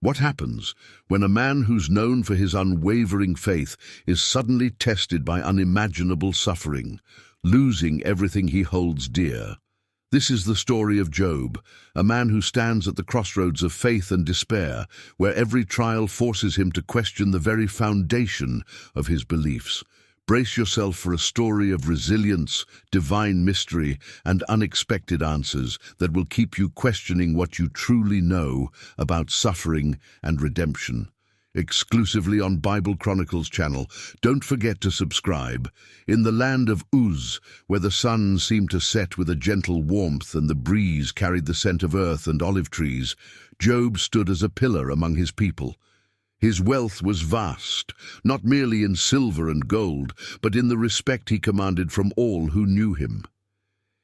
What happens when a man who's known for his unwavering faith is suddenly tested by unimaginable suffering, losing everything he holds dear? This is the story of Job, a man who stands at the crossroads of faith and despair, where every trial forces him to question the very foundation of his beliefs. Brace yourself for a story of resilience, divine mystery, and unexpected answers that will keep you questioning what you truly know about suffering and redemption. Exclusively on Bible Chronicles channel. Don't forget to subscribe. In the land of Uz, where the sun seemed to set with a gentle warmth and the breeze carried the scent of earth and olive trees, Job stood as a pillar among his people. His wealth was vast, not merely in silver and gold, but in the respect he commanded from all who knew him.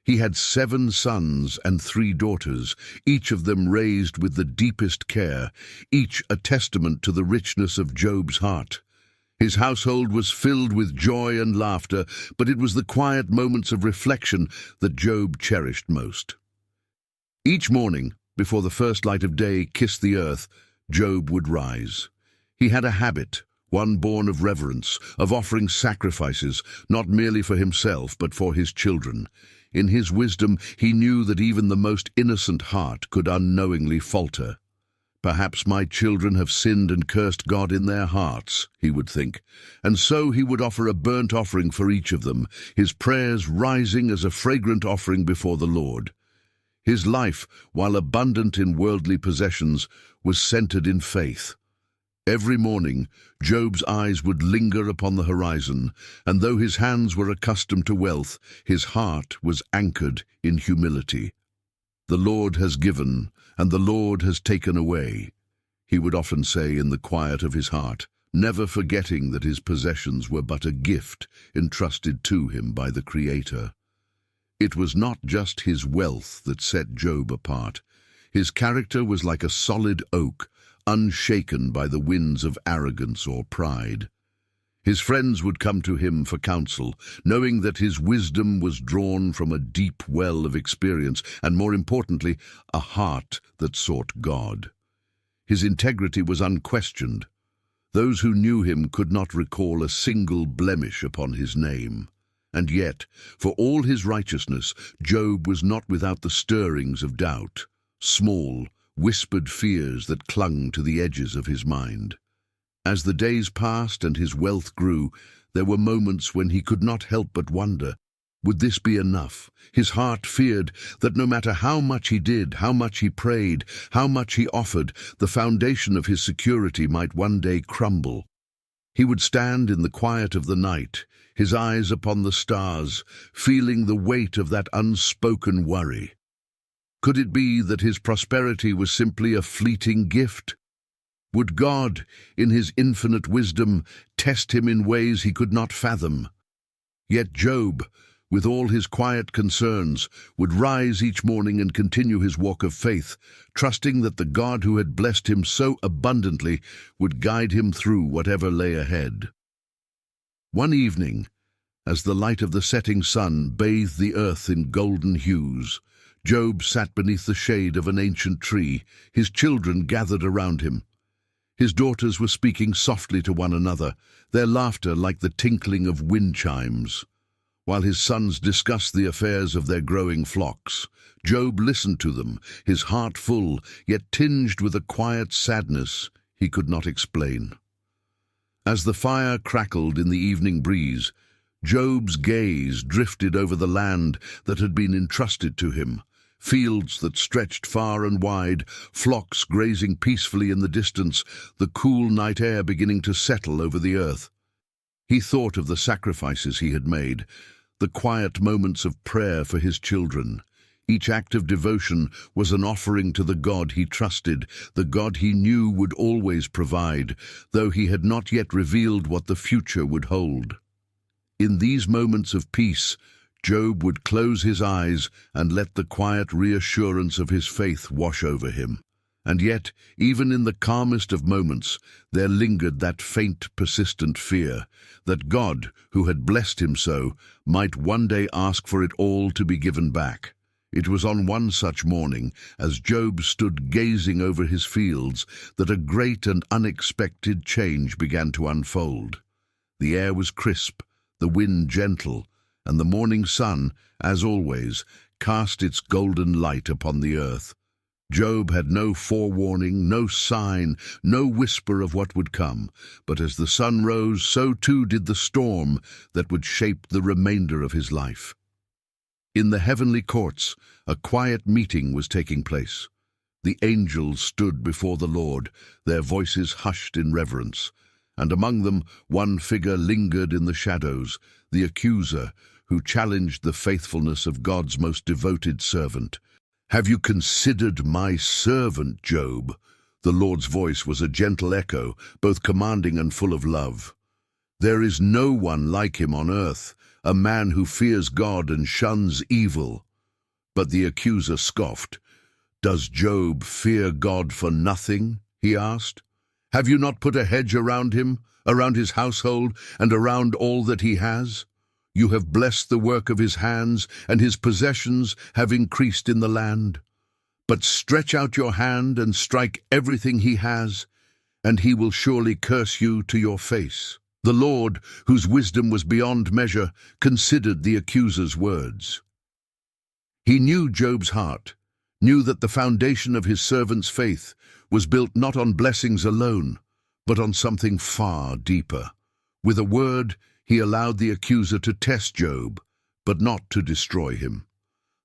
He had 7 sons and 3 daughters, each of them raised with the deepest care, each a testament to the richness of Job's heart. His household was filled with joy and laughter, but it was the quiet moments of reflection that Job cherished most. Each morning, before the first light of day kissed the earth, Job would rise. He had a habit, one born of reverence, of offering sacrifices, not merely for himself, but for his children. In his wisdom, he knew that even the most innocent heart could unknowingly falter. Perhaps my children have sinned and cursed God in their hearts, he would think, and so he would offer a burnt offering for each of them, his prayers rising as a fragrant offering before the Lord. His life, while abundant in worldly possessions, was centered in faith. Every morning, Job's eyes would linger upon the horizon, and though his hands were accustomed to wealth, his heart was anchored in humility. "The Lord has given, and the Lord has taken away," he would often say in the quiet of his heart, never forgetting that his possessions were but a gift entrusted to him by the Creator. It was not just his wealth that set Job apart. His character was like a solid oak, unshaken by the winds of arrogance or pride. His friends would come to him for counsel, knowing that his wisdom was drawn from a deep well of experience, and more importantly, a heart that sought God. His integrity was unquestioned. Those who knew him could not recall a single blemish upon his name. And yet, for all his righteousness, Job was not without the stirrings of doubt, small, whispered fears that clung to the edges of his mind. As the days passed and his wealth grew, there were moments when he could not help but wonder, would this be enough? His heart feared that no matter how much he did, how much he prayed, how much he offered, the foundation of his security might one day crumble. He would stand in the quiet of the night, his eyes upon the stars, feeling the weight of that unspoken worry. Could it be that his prosperity was simply a fleeting gift? Would God, in his infinite wisdom, test him in ways he could not fathom? Yet Job, with all his quiet concerns, would rise each morning and continue his walk of faith, trusting that the God who had blessed him so abundantly would guide him through whatever lay ahead. One evening, as the light of the setting sun bathed the earth in golden hues, Job sat beneath the shade of an ancient tree, his children gathered around him. His daughters were speaking softly to one another, their laughter like the tinkling of wind chimes. While his sons discussed the affairs of their growing flocks, Job listened to them, his heart full, yet tinged with a quiet sadness he could not explain. As the fire crackled in the evening breeze, Job's gaze drifted over the land that had been entrusted to him, fields that stretched far and wide, flocks grazing peacefully in the distance, the cool night air beginning to settle over the earth. He thought of the sacrifices he had made, the quiet moments of prayer for his children. Each act of devotion was an offering to the God he trusted, the God he knew would always provide, though he had not yet revealed what the future would hold. In these moments of peace, Job would close his eyes and let the quiet reassurance of his faith wash over him. And yet, even in the calmest of moments, there lingered that faint, persistent fear that God, who had blessed him so, might one day ask for it all to be given back. It was on one such morning, as Job stood gazing over his fields, that a great and unexpected change began to unfold. The air was crisp, the wind gentle, and the morning sun, as always, cast its golden light upon the earth. Job had no forewarning, no sign, no whisper of what would come, but as the sun rose, so too did the storm that would shape the remainder of his life. In the heavenly courts, a quiet meeting was taking place. The angels stood before the Lord, their voices hushed in reverence, and among them one figure lingered in the shadows, the accuser, who challenged the faithfulness of God's most devoted servant. "Have you considered my servant, Job?" The Lord's voice was a gentle echo, both commanding and full of love. "There is no one like him on earth, a man who fears God and shuns evil." But the accuser scoffed. "Does Job fear God for nothing?" he asked. "Have you not put a hedge around him, around his household, and around all that he has? You have blessed the work of his hands, and his possessions have increased in the land. But stretch out your hand and strike everything he has, and he will surely curse you to your face." The Lord, whose wisdom was beyond measure, considered the accuser's words. He knew Job's heart, knew that the foundation of his servant's faith was built not on blessings alone, but on something far deeper. With a word, he allowed the accuser to test Job, but not to destroy him.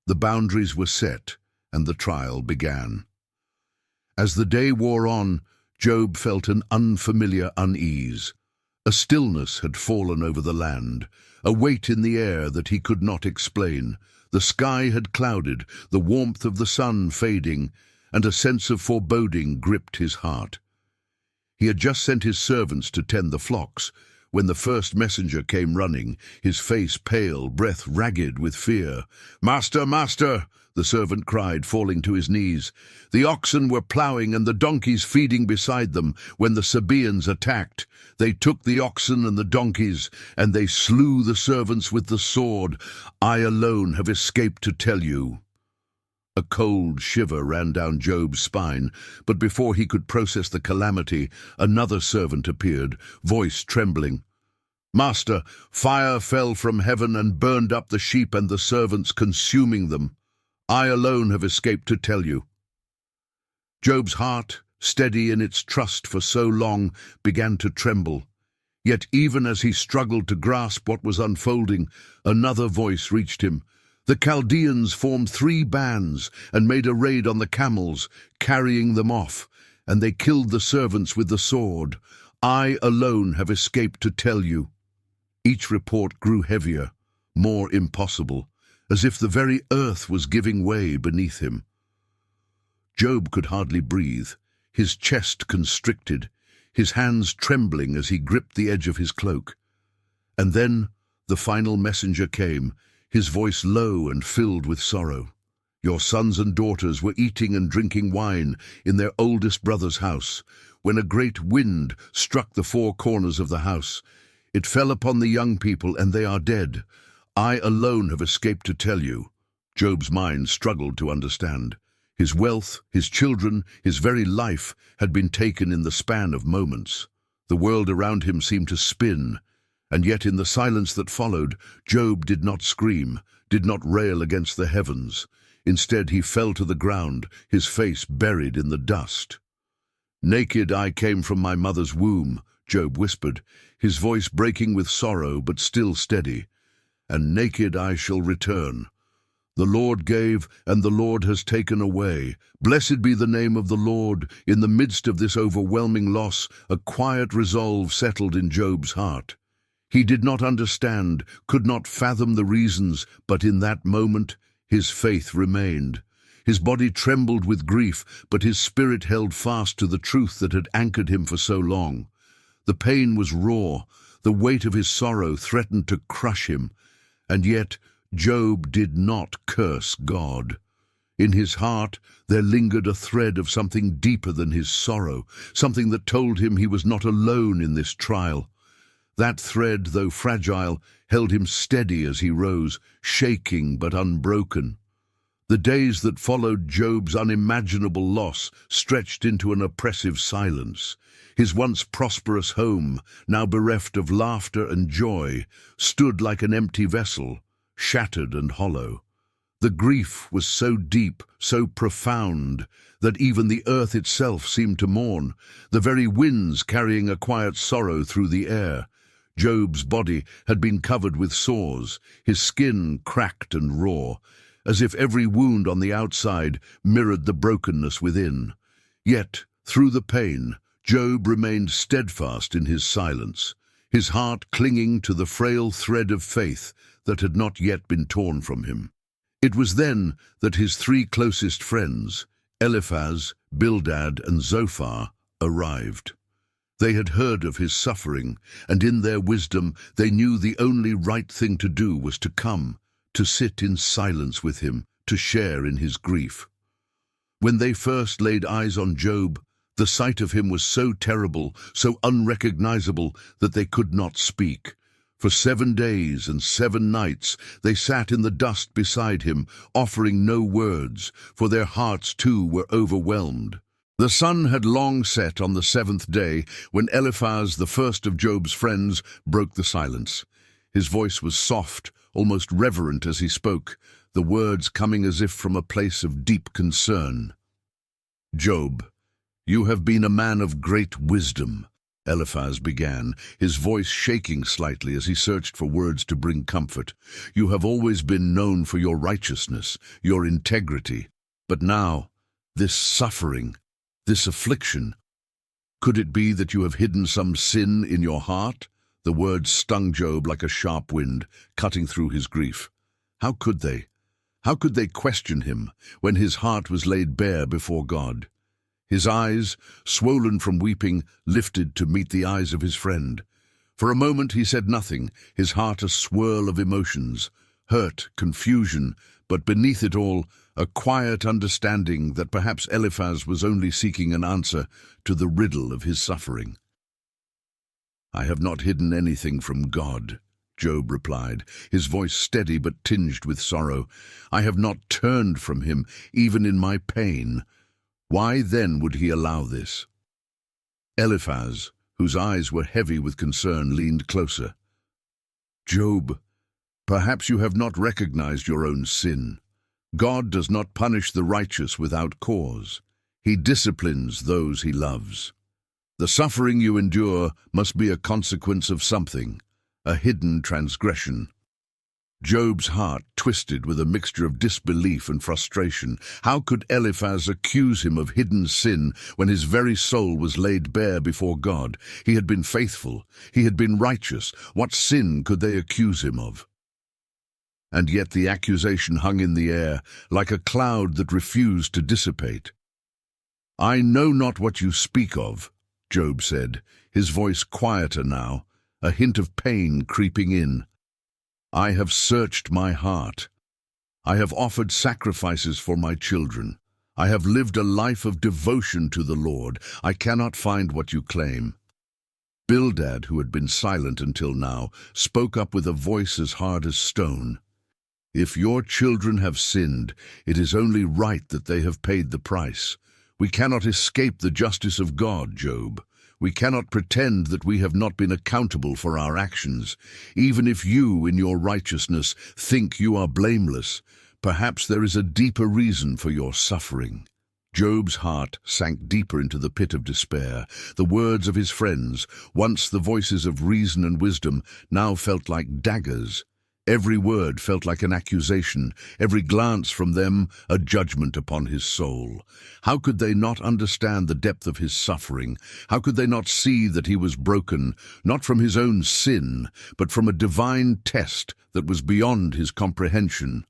The boundaries were set, and the trial began. As the day wore on, Job felt an unfamiliar unease. A stillness had fallen over the land, a weight in the air that he could not explain. The sky had clouded, the warmth of the sun fading, and a sense of foreboding gripped his heart. He had just sent his servants to tend the flocks, when the first messenger came running, his face pale, breath ragged with fear. "Master, master!" the servant cried, falling to his knees. "The oxen were ploughing and the donkeys feeding beside them when the Sabaeans attacked. They took the oxen and the donkeys, and they slew the servants with the sword. I alone have escaped to tell you." A cold shiver ran down Job's spine, but before he could process the calamity, another servant appeared, voice trembling. "Master, fire fell from heaven and burned up the sheep and the servants, consuming them. I alone have escaped to tell you." Job's heart, steady in its trust for so long, began to tremble. Yet even as he struggled to grasp what was unfolding, another voice reached him. "The Chaldeans formed 3 bands and made a raid on the camels, carrying them off, and they killed the servants with the sword. I alone have escaped to tell you." Each report grew heavier, more impossible, as if the very earth was giving way beneath him. Job could hardly breathe, his chest constricted, his hands trembling as he gripped the edge of his cloak. And then the final messenger came, his voice low and filled with sorrow. "Your sons and daughters were eating and drinking wine in their oldest brother's house, when a great wind struck the 4 corners of the house. It fell upon the young people, and they are dead. I alone have escaped to tell you." Job's mind struggled to understand. His wealth, his children, his very life had been taken in the span of moments. The world around him seemed to spin, and yet in the silence that followed, Job did not scream, did not rail against the heavens. Instead, he fell to the ground, his face buried in the dust. "Naked I came from my mother's womb," Job whispered, his voice breaking with sorrow but still steady. "And naked I shall return. The Lord gave, and the Lord has taken away. Blessed be the name of the Lord." In the midst of this overwhelming loss, a quiet resolve settled in Job's heart. He did not understand, could not fathom the reasons, but in that moment his faith remained. His body trembled with grief, but his spirit held fast to the truth that had anchored him for so long. The pain was raw, the weight of his sorrow threatened to crush him, and yet Job did not curse God. In his heart there lingered a thread of something deeper than his sorrow, something that told him he was not alone in this trial. That thread, though fragile, held him steady as he rose, shaking but unbroken. The days that followed Job's unimaginable loss stretched into an oppressive silence. His once prosperous home, now bereft of laughter and joy, stood like an empty vessel, shattered and hollow. The grief was so deep, so profound, that even the earth itself seemed to mourn, the very winds carrying a quiet sorrow through the air. Job's body had been covered with sores, his skin cracked and raw, as if every wound on the outside mirrored the brokenness within. Yet, through the pain, Job remained steadfast in his silence, his heart clinging to the frail thread of faith that had not yet been torn from him. It was then that his three closest friends, Eliphaz, Bildad, and Zophar, arrived. They had heard of his suffering, and in their wisdom they knew the only right thing to do was to come, to sit in silence with him, to share in his grief. When they first laid eyes on Job, the sight of him was so terrible, so unrecognizable, that they could not speak. For 7 days and 7 nights they sat in the dust beside him, offering no words, for their hearts too were overwhelmed. The sun had long set on the 7th day when Eliphaz, the first of Job's friends, broke the silence. His voice was soft, almost reverent as he spoke, the words coming as if from a place of deep concern. "Job, you have been a man of great wisdom," Eliphaz began, his voice shaking slightly as he searched for words to bring comfort. "You have always been known for your righteousness, your integrity. But now, this suffering, this affliction, could it be that you have hidden some sin in your heart?" The words stung Job like a sharp wind, cutting through his grief. How could they? How could they question him when his heart was laid bare before God? His eyes, swollen from weeping, lifted to meet the eyes of his friend. For a moment he said nothing, his heart a swirl of emotions, hurt, confusion, but beneath it all, a quiet understanding that perhaps Eliphaz was only seeking an answer to the riddle of his suffering. "I have not hidden anything from God," Job replied, his voice steady but tinged with sorrow. "I have not turned from him, even in my pain. Why then would he allow this?" Eliphaz, whose eyes were heavy with concern, leaned closer. "Job, perhaps you have not recognized your own sin. God does not punish the righteous without cause. He disciplines those he loves. The suffering you endure must be a consequence of something, a hidden transgression." Job's heart twisted with a mixture of disbelief and frustration. How could Eliphaz accuse him of hidden sin when his very soul was laid bare before God? He had been faithful. He had been righteous. What sin could they accuse him of? And yet the accusation hung in the air, like a cloud that refused to dissipate. "I know not what you speak of," Job said, his voice quieter now, a hint of pain creeping in. "I have searched my heart. I have offered sacrifices for my children. I have lived a life of devotion to the Lord. I cannot find what you claim." Bildad, who had been silent until now, spoke up with a voice as hard as stone. "If your children have sinned, it is only right that they have paid the price. We cannot escape the justice of God, Job. We cannot pretend that we have not been accountable for our actions. Even if you, in your righteousness, think you are blameless, perhaps there is a deeper reason for your suffering." Job's heart sank deeper into the pit of despair. The words of his friends, once the voices of reason and wisdom, now felt like daggers. Every word felt like an accusation, every glance from them a judgment upon his soul. How could they not understand the depth of his suffering? How could they not see that he was broken, not from his own sin, but from a divine test that was beyond his comprehension?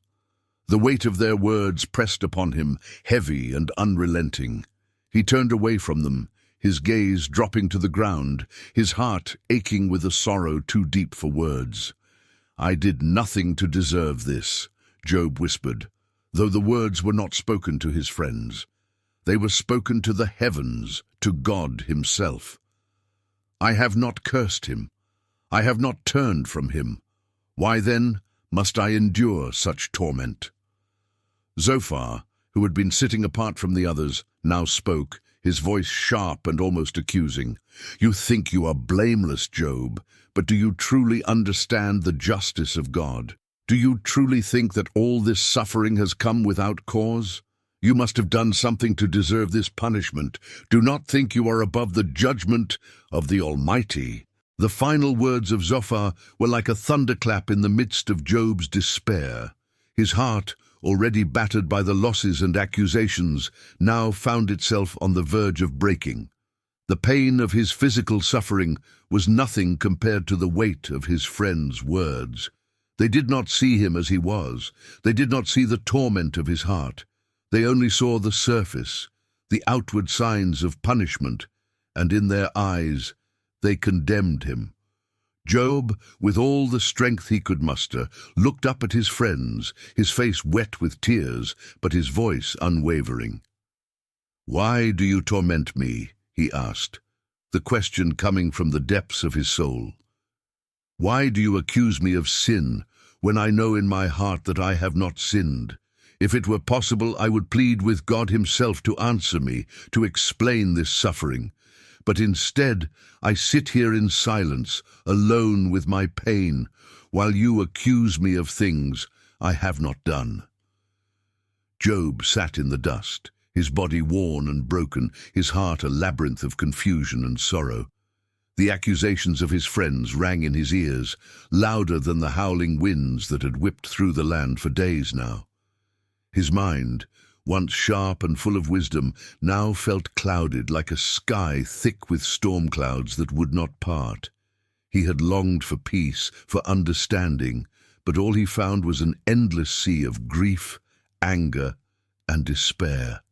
The weight of their words pressed upon him, heavy and unrelenting. He turned away from them, his gaze dropping to the ground, his heart aching with a sorrow too deep for words. "I did nothing to deserve this," Job whispered, though the words were not spoken to his friends. They were spoken to the heavens, to God himself. "I have not cursed him. I have not turned from him. Why then must I endure such torment?" Zophar, who had been sitting apart from the others, now spoke, his voice sharp and almost accusing. "You think you are blameless, Job, but do you truly understand the justice of God? Do you truly think that all this suffering has come without cause? You must have done something to deserve this punishment. Do not think you are above the judgment of the Almighty." The final words of Zophar were like a thunderclap in the midst of Job's despair. His heart, already battered by the losses and accusations, now found itself on the verge of breaking. The pain of his physical suffering was nothing compared to the weight of his friends' words. They did not see him as he was. They did not see the torment of his heart. They only saw the surface, the outward signs of punishment, and in their eyes they condemned him. Job, with all the strength he could muster, looked up at his friends, his face wet with tears, but his voice unwavering. "Why do you torment me?" he asked, the question coming from the depths of his soul. "Why do you accuse me of sin, when I know in my heart that I have not sinned? If it were possible, I would plead with God himself to answer me, to explain this suffering. But instead, I sit here in silence, alone with my pain, while you accuse me of things I have not done." Job sat in the dust, his body worn and broken, his heart a labyrinth of confusion and sorrow. The accusations of his friends rang in his ears, louder than the howling winds that had whipped through the land for days now. His mind, once sharp and full of wisdom, now felt clouded like a sky thick with storm clouds that would not part. He had longed for peace, for understanding, but all he found was an endless sea of grief, anger, and despair.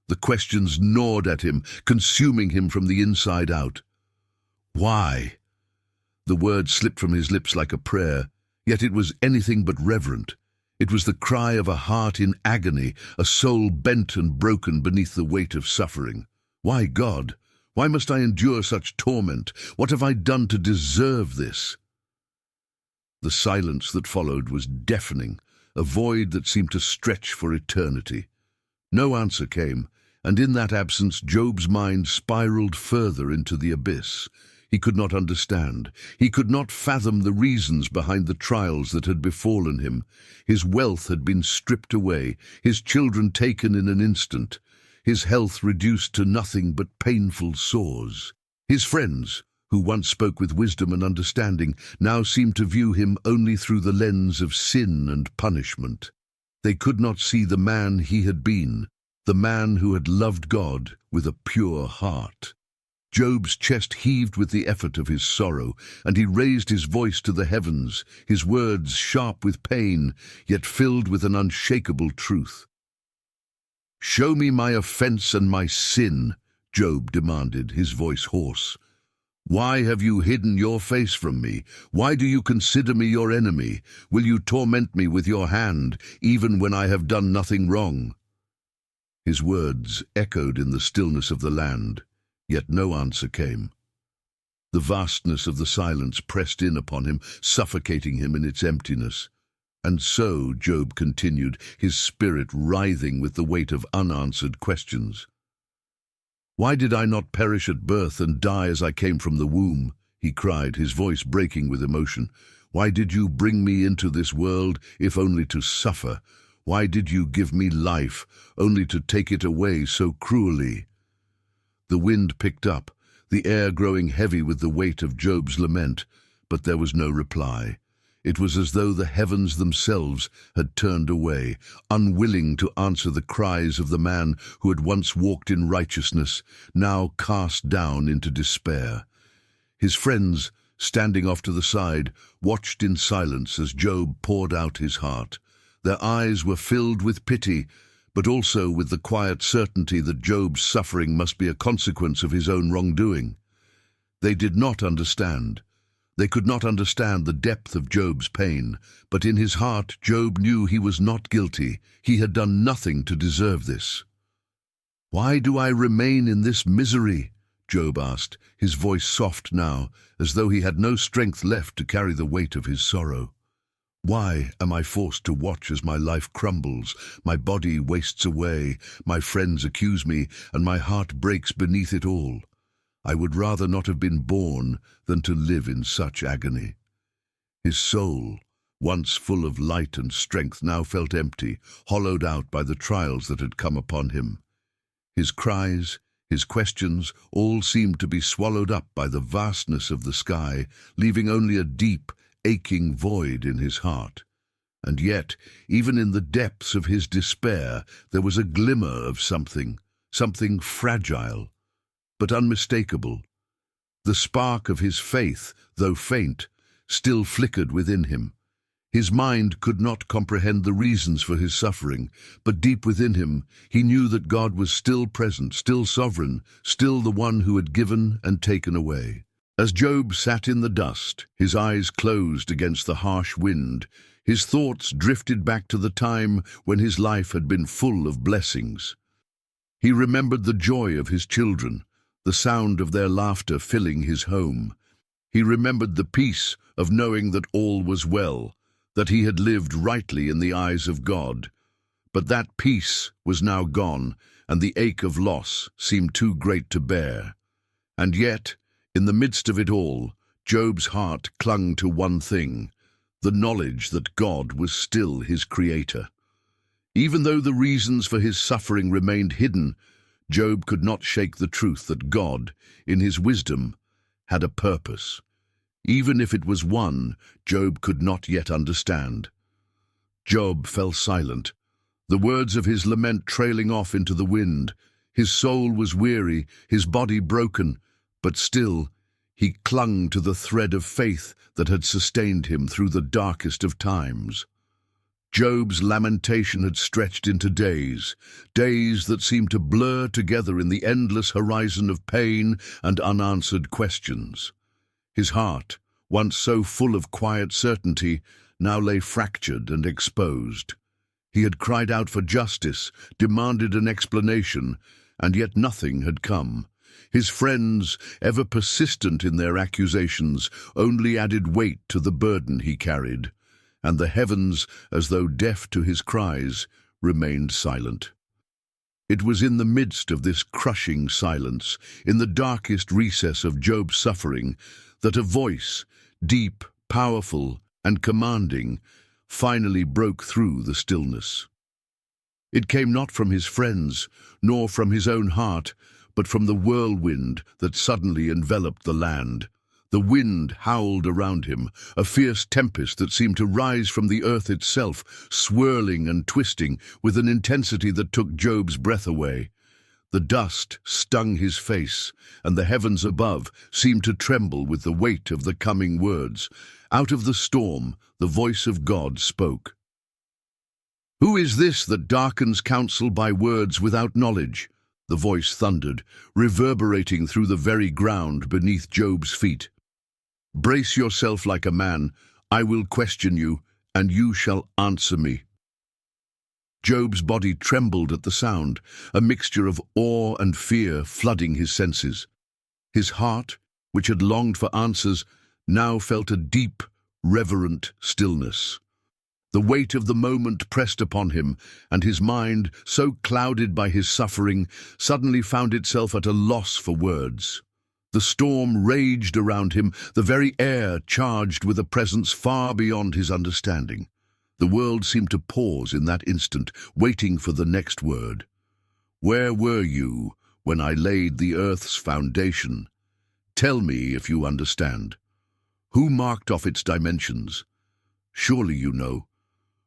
The questions gnawed at him, consuming him from the inside out. "Why?" The word slipped from his lips like a prayer, yet it was anything but reverent. It was the cry of a heart in agony, a soul bent and broken beneath the weight of suffering. "Why, God? Why must I endure such torment? What have I done to deserve this?" The silence that followed was deafening, a void that seemed to stretch for eternity. No answer came, and in that absence Job's mind spiraled further into the abyss. He could not understand. He could not fathom the reasons behind the trials that had befallen him. His wealth had been stripped away, his children taken in an instant, his health reduced to nothing but painful sores. His friends, who once spoke with wisdom and understanding, now seemed to view him only through the lens of sin and punishment. They could not see the man he had been, the man who had loved God with a pure heart. Job's chest heaved with the effort of his sorrow, and he raised his voice to the heavens, his words sharp with pain, yet filled with an unshakable truth. "Show me my offense and my sin," Job demanded, his voice hoarse. "Why have you hidden your face from me? Why do you consider me your enemy? Will you torment me with your hand, even when I have done nothing wrong?" His words echoed in the stillness of the land, yet no answer came. The vastness of the silence pressed in upon him, suffocating him in its emptiness. And so, Job continued, his spirit writhing with the weight of unanswered questions. "Why did I not perish at birth and die as I came from the womb?" he cried, his voice breaking with emotion. "Why did you bring me into this world, if only to suffer? Why did you give me life, only to take it away so cruelly?" The wind picked up, the air growing heavy with the weight of Job's lament, but there was no reply. It was as though the heavens themselves had turned away, unwilling to answer the cries of the man who had once walked in righteousness, now cast down into despair. His friends, standing off to the side, watched in silence as Job poured out his heart. Their eyes were filled with pity, but also with the quiet certainty that Job's suffering must be a consequence of his own wrongdoing. They did not understand. They could not understand the depth of Job's pain, but in his heart Job knew he was not guilty. He had done nothing to deserve this. "Why do I remain in this misery?" Job asked, his voice soft now, as though he had no strength left to carry the weight of his sorrow. Why am I forced to watch as my life crumbles, my body wastes away, my friends accuse me, and my heart breaks beneath it all? I would rather not have been born than to live in such agony. His soul, once full of light and strength, now felt empty, hollowed out by the trials that had come upon him. His cries, his questions, all seemed to be swallowed up by the vastness of the sky, leaving only a deep, aching void in his heart. And yet, even in the depths of his despair, there was a glimmer of something fragile, but unmistakable. The spark of his faith, though faint, still flickered within him. His mind could not comprehend the reasons for his suffering, but deep within him he knew that God was still present, still sovereign, still the one who had given and taken away. As Job sat in the dust, his eyes closed against the harsh wind, his thoughts drifted back to the time when his life had been full of blessings. He remembered the joy of his children, the sound of their laughter filling his home. He remembered the peace of knowing that all was well, that he had lived rightly in the eyes of God. But that peace was now gone, and the ache of loss seemed too great to bear. And yet, in the midst of it all, Job's heart clung to one thing, the knowledge that God was still his creator. Even though the reasons for his suffering remained hidden, Job could not shake the truth that God, in his wisdom, had a purpose. Even if it was one Job could not yet understand. Job fell silent, the words of his lament trailing off into the wind. His soul was weary, his body broken, but still he clung to the thread of faith that had sustained him through the darkest of times. Job's lamentation had stretched into days, days that seemed to blur together in the endless horizon of pain and unanswered questions. His heart, once so full of quiet certainty, now lay fractured and exposed. He had cried out for justice, demanded an explanation, and yet nothing had come. His friends, ever persistent in their accusations, only added weight to the burden he carried, and the heavens, as though deaf to his cries, remained silent. It was in the midst of this crushing silence, in the darkest recess of Job's suffering, that a voice, deep, powerful, and commanding, finally broke through the stillness. It came not from his friends, nor from his own heart, but from the whirlwind that suddenly enveloped the land. The wind howled around him, a fierce tempest that seemed to rise from the earth itself, swirling and twisting with an intensity that took Job's breath away. The dust stung his face, and the heavens above seemed to tremble with the weight of the coming words. Out of the storm, the voice of God spoke. "Who is this that darkens counsel by words without knowledge?" The voice thundered, reverberating through the very ground beneath Job's feet. "Brace yourself like a man. I will question you, and you shall answer me." Job's body trembled at the sound, a mixture of awe and fear flooding his senses. His heart, which had longed for answers, now felt a deep, reverent stillness. The weight of the moment pressed upon him, and his mind, so clouded by his suffering, suddenly found itself at a loss for words. The storm raged around him, the very air charged with a presence far beyond his understanding. The world seemed to pause in that instant, waiting for the next word. "Where were you when I laid the earth's foundation? Tell me if you understand. Who marked off its dimensions? Surely you know.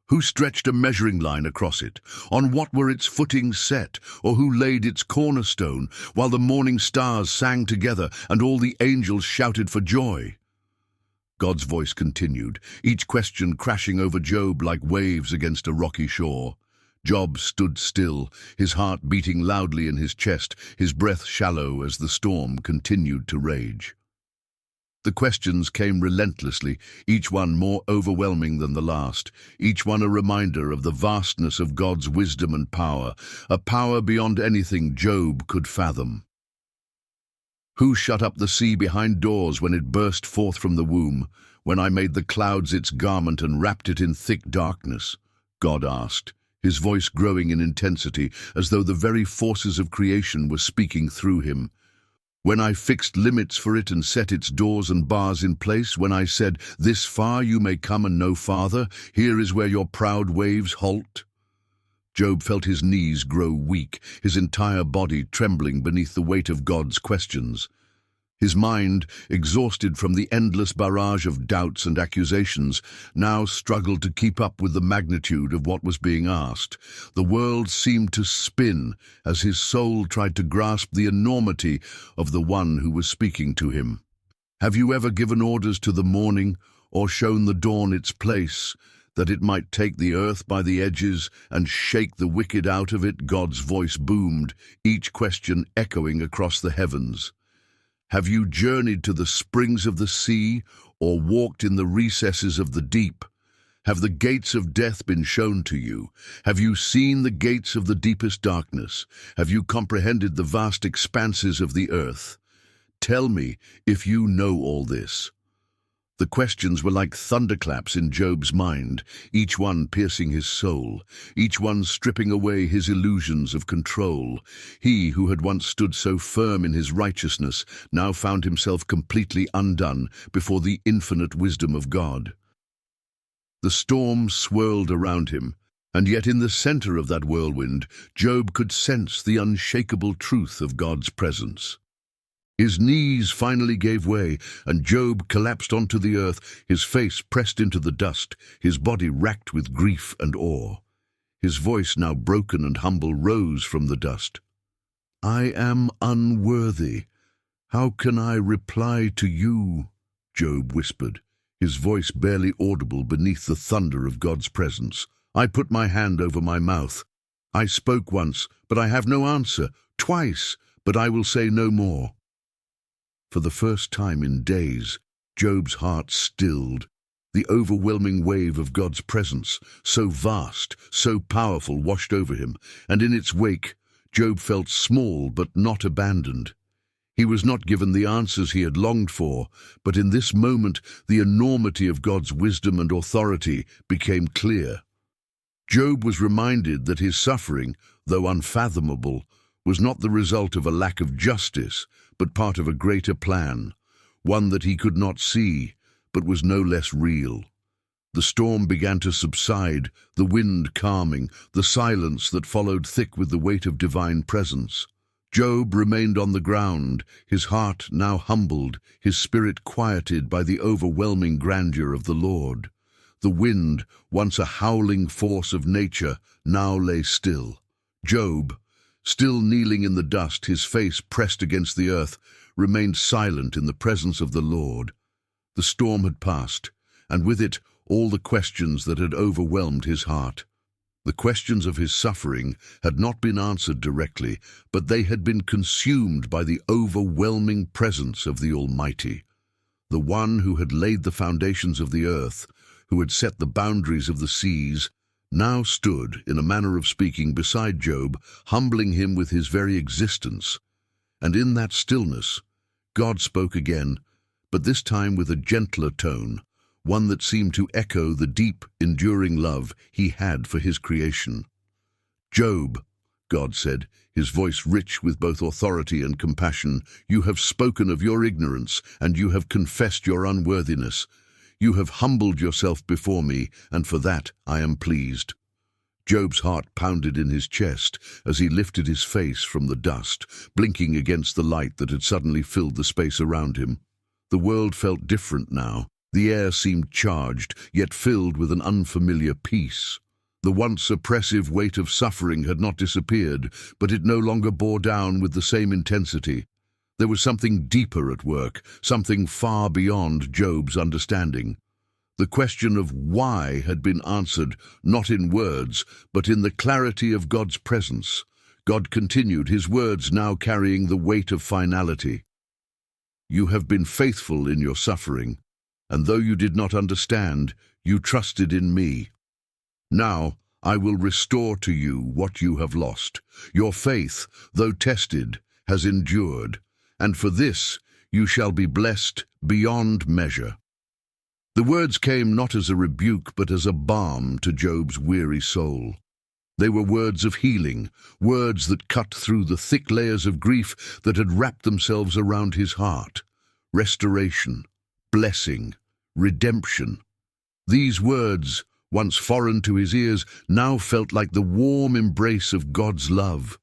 Who stretched a measuring line across it? On what were its footings set? Or who laid its cornerstone, while the morning stars sang together and all the angels shouted for joy?" God's voice continued, each question crashing over Job like waves against a rocky shore. Job stood still, his heart beating loudly in his chest, his breath shallow as the storm continued to rage. The questions came relentlessly, each one more overwhelming than the last, each one a reminder of the vastness of God's wisdom and power, a power beyond anything Job could fathom. Who shut up the sea behind doors when it burst forth from the womb, when I made the clouds its garment and wrapped it in thick darkness? God asked, his voice growing in intensity, as though the very forces of creation were speaking through him. When I fixed limits for it and set its doors and bars in place, when I said, "This far you may come and no farther, here is where your proud waves halt." Job felt his knees grow weak, his entire body trembling beneath the weight of God's questions. His mind, exhausted from the endless barrage of doubts and accusations, now struggled to keep up with the magnitude of what was being asked. The world seemed to spin as his soul tried to grasp the enormity of the one who was speaking to him. Have you ever given orders to the morning, or shown the dawn its place, that it might take the earth by the edges and shake the wicked out of it? God's voice boomed, each question echoing across the heavens. Have you journeyed to the springs of the sea, or walked in the recesses of the deep? Have the gates of death been shown to you? Have you seen the gates of the deepest darkness? Have you comprehended the vast expanses of the earth? Tell me if you know all this. The questions were like thunderclaps in Job's mind, each one piercing his soul, each one stripping away his illusions of control. He who had once stood so firm in his righteousness now found himself completely undone before the infinite wisdom of God. The storm swirled around him, and yet in the center of that whirlwind, Job could sense the unshakable truth of God's presence. His knees finally gave way, and Job collapsed onto the earth, his face pressed into the dust, his body racked with grief and awe. His voice, now broken and humble, rose from the dust. "I am unworthy. How can I reply to you?" Job whispered, his voice barely audible beneath the thunder of God's presence. "I put my hand over my mouth. I spoke once, but I have no answer. Twice, but I will say no more." For the first time in days, Job's heart stilled. The overwhelming wave of God's presence, so vast, so powerful, washed over him, and in its wake, Job felt small but not abandoned. He was not given the answers he had longed for, but in this moment, the enormity of God's wisdom and authority became clear. Job was reminded that his suffering, though unfathomable, was not the result of a lack of justice, but part of a greater plan, one that he could not see, but was no less real. The storm began to subside, the wind calming, the silence that followed thick with the weight of divine presence. Job remained on the ground, his heart now humbled, his spirit quieted by the overwhelming grandeur of the Lord. The wind, once a howling force of nature, now lay still. Job, still kneeling in the dust, his face pressed against the earth, remained silent in the presence of the Lord. The storm had passed, and with it all the questions that had overwhelmed his heart. The questions of his suffering had not been answered directly, but they had been consumed by the overwhelming presence of the Almighty. The one who had laid the foundations of the earth, who had set the boundaries of the seas, now stood, in a manner of speaking, beside Job, humbling him with his very existence. And in that stillness, God spoke again, but this time with a gentler tone, one that seemed to echo the deep, enduring love he had for his creation. "Job," God said, his voice rich with both authority and compassion, "you have spoken of your ignorance, and you have confessed your unworthiness. You have humbled yourself before me, and for that I am pleased." Job's heart pounded in his chest as he lifted his face from the dust, blinking against the light that had suddenly filled the space around him. The world felt different now. The air seemed charged, yet filled with an unfamiliar peace. The once oppressive weight of suffering had not disappeared, but it no longer bore down with the same intensity. There was something deeper at work, something far beyond Job's understanding. The question of why had been answered not in words, but in the clarity of God's presence. God continued, his words now carrying the weight of finality. "You have been faithful in your suffering, and though you did not understand, you trusted in me. Now I will restore to you what you have lost. Your faith, though tested, has endured, and for this you shall be blessed beyond measure." The words came not as a rebuke, but as a balm to Job's weary soul. They were words of healing, words that cut through the thick layers of grief that had wrapped themselves around his heart. Restoration, blessing, redemption. These words, once foreign to his ears, now felt like the warm embrace of God's love.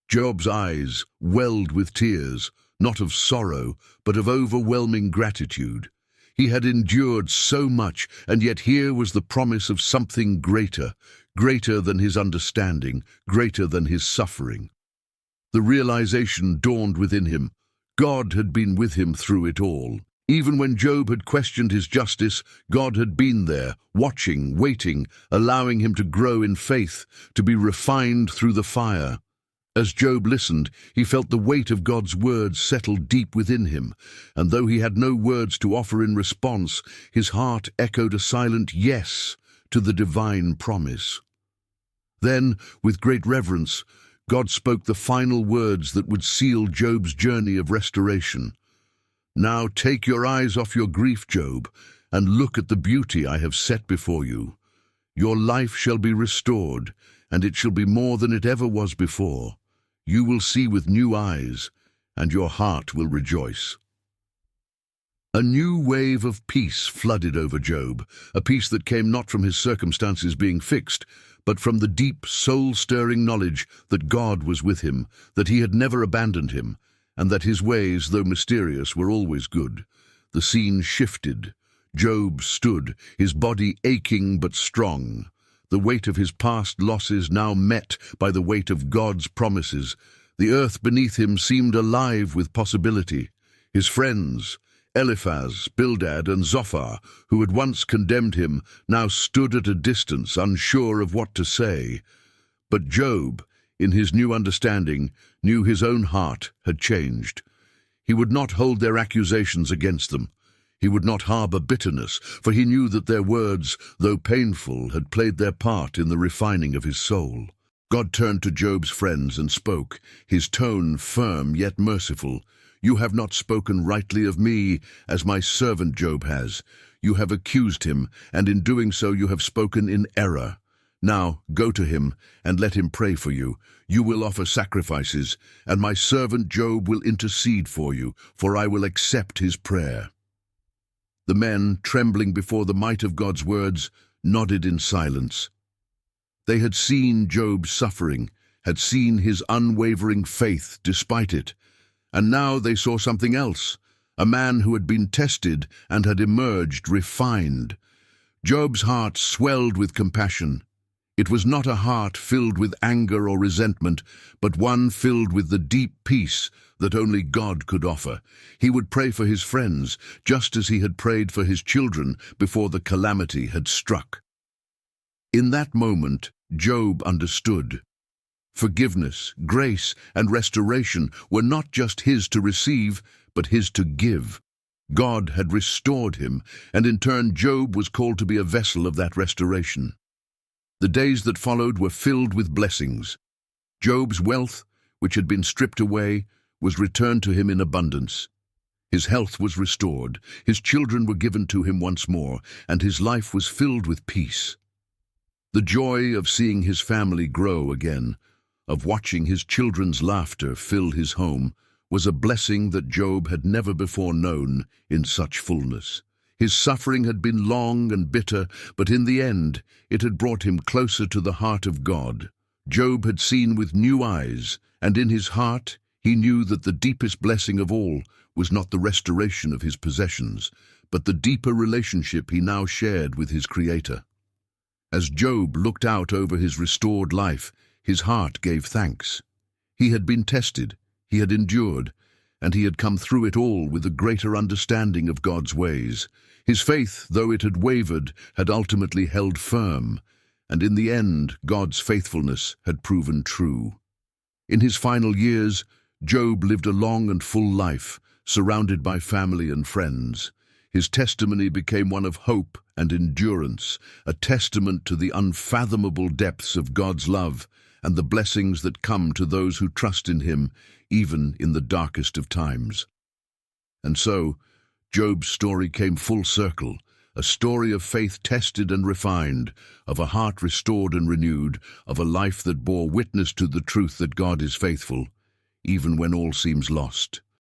Job's eyes welled with tears, not of sorrow, but of overwhelming gratitude. He had endured so much, and yet here was the promise of something greater, greater than his understanding, greater than his suffering. The realization dawned within him. God had been with him through it all. Even when Job had questioned his justice, God had been there, watching, waiting, allowing him to grow in faith, to be refined through the fire. As Job listened, he felt the weight of God's words settle deep within him, and though he had no words to offer in response, his heart echoed a silent yes to the divine promise. Then, with great reverence, God spoke the final words that would seal Job's journey of restoration. "Now take your eyes off your grief, Job, and look at the beauty I have set before you. Your life shall be restored, and it shall be more than it ever was before. You will see with new eyes, and your heart will rejoice." A new wave of peace flooded over Job, a peace that came not from his circumstances being fixed, but from the deep, soul-stirring knowledge that God was with him, that he had never abandoned him, and that his ways, though mysterious, were always good. The scene shifted. Job stood, his body aching but strong. The weight of his past losses now met by the weight of God's promises. The earth beneath him seemed alive with possibility. His friends, Eliphaz, Bildad, and Zophar, who had once condemned him, now stood at a distance, unsure of what to say. But Job, in his new understanding, knew his own heart had changed. He would not hold their accusations against them. He would not harbor bitterness, for he knew that their words, though painful, had played their part in the refining of his soul. God turned to Job's friends and spoke, his tone firm yet merciful. "You have not spoken rightly of me, as my servant Job has. You have accused him, and in doing so you have spoken in error. Now go to him, and let him pray for you. You will offer sacrifices, and my servant Job will intercede for you, for I will accept his prayer." The men, trembling before the might of God's words, nodded in silence. They had seen Job's suffering, had seen his unwavering faith despite it, and now they saw something else, a man who had been tested and had emerged refined. Job's heart swelled with compassion. It was not a heart filled with anger or resentment, but one filled with the deep peace that only God could offer. He would pray for his friends, just as he had prayed for his children before the calamity had struck. In that moment, Job understood. Forgiveness, grace, and restoration were not just his to receive, but his to give. God had restored him, and in turn Job was called to be a vessel of that restoration. The days that followed were filled with blessings. Job's wealth, which had been stripped away, was returned to him in abundance. His health was restored, his children were given to him once more, and his life was filled with peace. The joy of seeing his family grow again, of watching his children's laughter fill his home, was a blessing that Job had never before known in such fullness. His suffering had been long and bitter, but in the end it had brought him closer to the heart of God. Job had seen with new eyes, and in his heart he knew that the deepest blessing of all was not the restoration of his possessions, but the deeper relationship he now shared with his Creator. As Job looked out over his restored life, his heart gave thanks. He had been tested, he had endured, and he had come through it all with a greater understanding of God's ways. His faith, though it had wavered, had ultimately held firm, and in the end God's faithfulness had proven true. In his final years, Job lived a long and full life, surrounded by family and friends. His testimony became one of hope and endurance, a testament to the unfathomable depths of God's love and the blessings that come to those who trust in him, even in the darkest of times. And so, Job's story came full circle, a story of faith tested and refined, of a heart restored and renewed, of a life that bore witness to the truth that God is faithful, even when all seems lost.